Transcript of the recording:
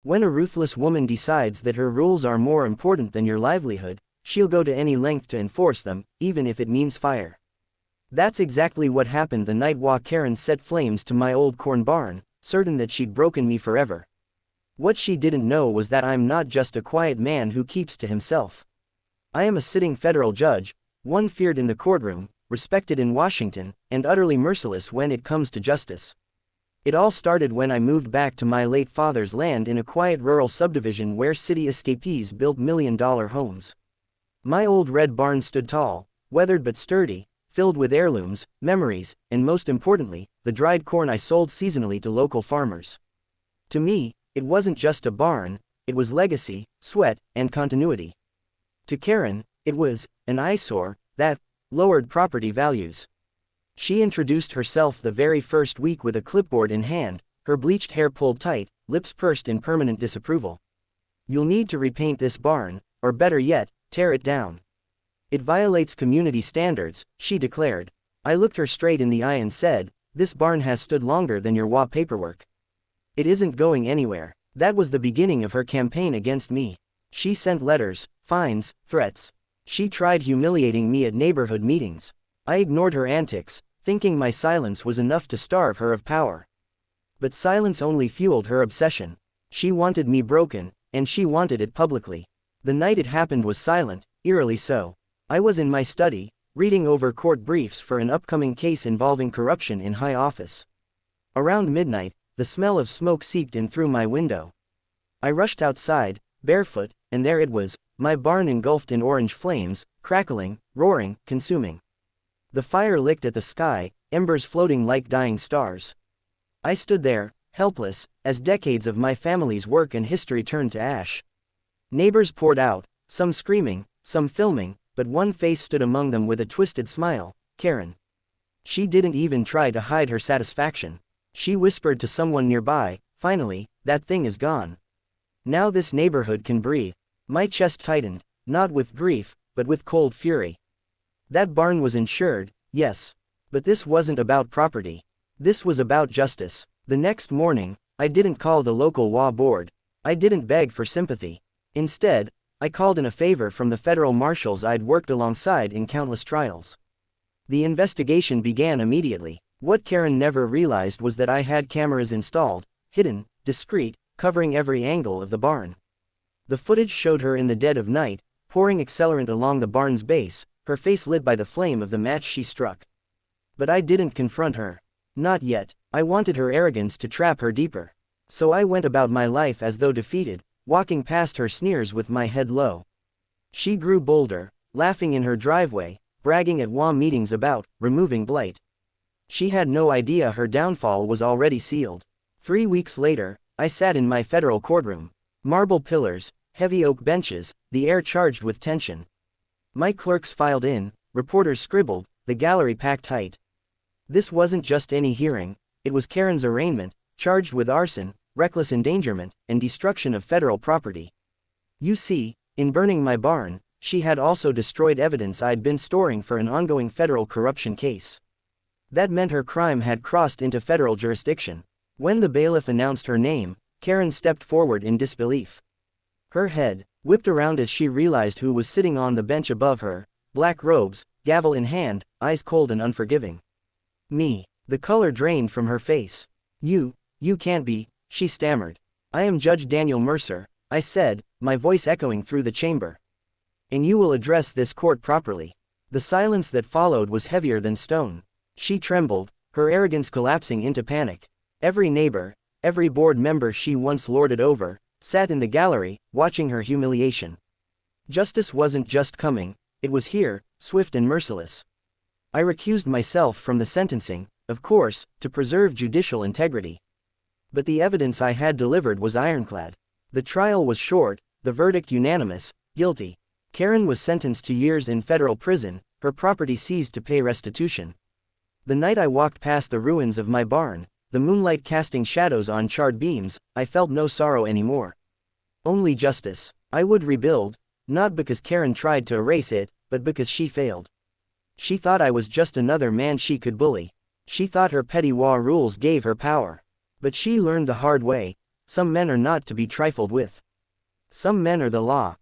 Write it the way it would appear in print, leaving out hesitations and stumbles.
When a ruthless woman decides that her rules are more important than your livelihood, she'll go to any length to enforce them, even if it means fire. That's exactly what happened the night HOA Karen set flames to my old corn barn, certain that she'd broken me forever. What she didn't know was that I'm not just a quiet man who keeps to himself. I am a sitting federal judge, one feared in the courtroom, respected in Washington, and utterly merciless when it comes to justice. It all started when I moved back to my late father's land in a quiet rural subdivision where city escapees built million-dollar homes. My old red barn stood tall, weathered but sturdy, filled with heirlooms, memories, and most importantly, the dried corn I sold seasonally to local farmers. To me, it wasn't just a barn, it was legacy, sweat, and continuity. To Karen, it was an eyesore that lowered property values. She introduced herself the very first week with a clipboard in hand, her bleached hair pulled tight, lips pursed in permanent disapproval. "You'll need to repaint this barn, or better yet, tear it down. It violates community standards," she declared. I looked her straight in the eye and said, "This barn has stood longer than your HOA paperwork. It isn't going anywhere." That was the beginning of her campaign against me. She sent letters, fines, threats. She tried humiliating me at neighborhood meetings. I ignored her antics, thinking my silence was enough to starve her of power. But silence only fueled her obsession. She wanted me broken, and she wanted it publicly. The night it happened was silent, eerily so. I was in my study, reading over court briefs for an upcoming case involving corruption in high office. Around midnight, the smell of smoke seeped in through my window. I rushed outside, barefoot, and there it was, my barn engulfed in orange flames, crackling, roaring, consuming. The fire licked at the sky, embers floating like dying stars. I stood there, helpless, as decades of my family's work and history turned to ash. Neighbors poured out, some screaming, some filming, but one face stood among them with a twisted smile, Karen. She didn't even try to hide her satisfaction. She whispered to someone nearby, "Finally, that thing is gone. Now this neighborhood can breathe." My chest tightened, not with grief, but with cold fury. That barn was insured, yes. But this wasn't about property. This was about justice. The next morning, I didn't call the local HOA board. I didn't beg for sympathy. Instead, I called in a favor from the federal marshals I'd worked alongside in countless trials. The investigation began immediately. What Karen never realized was that I had cameras installed, hidden, discreet, covering every angle of the barn. The footage showed her in the dead of night, pouring accelerant along the barn's base, her face lit by the flame of the match she struck. But I didn't confront her. Not yet. I wanted her arrogance to trap her deeper. So I went about my life as though defeated, walking past her sneers with my head low. She grew bolder, laughing in her driveway, bragging at HOA meetings about removing blight. She had no idea her downfall was already sealed. 3 weeks later, I sat in my federal courtroom. Marble pillars, heavy oak benches, the air charged with tension. My clerks filed in, reporters scribbled, the gallery packed tight. This wasn't just any hearing, it was Karen's arraignment, charged with arson, reckless endangerment, and destruction of federal property. You see, in burning my barn, she had also destroyed evidence I'd been storing for an ongoing federal corruption case. That meant her crime had crossed into federal jurisdiction. When the bailiff announced her name, Karen stepped forward in disbelief. Her head whipped around as she realized who was sitting on the bench above her, black robes, gavel in hand, eyes cold and unforgiving. Me. The color drained from her face. You can't be," she stammered. "I am Judge Daniel Mercer," I said, my voice echoing through the chamber. "And you will address this court properly." The silence that followed was heavier than stone. She trembled, her arrogance collapsing into panic. Every neighbor, every board member she once lorded over, sat in the gallery, watching her humiliation. Justice wasn't just coming, it was here, swift and merciless. I recused myself from the sentencing, of course, to preserve judicial integrity. But the evidence I had delivered was ironclad. The trial was short, the verdict unanimous, guilty. Karen was sentenced to years in federal prison, her property seized to pay restitution. The night I walked past the ruins of my barn, the moonlight casting shadows on charred beams, I felt no sorrow anymore. Only justice. I would rebuild, not because Karen tried to erase it, but because she failed. She thought I was just another man she could bully. She thought her petty HOA rules gave her power. But she learned the hard way. Some men are not to be trifled with. Some men are the law.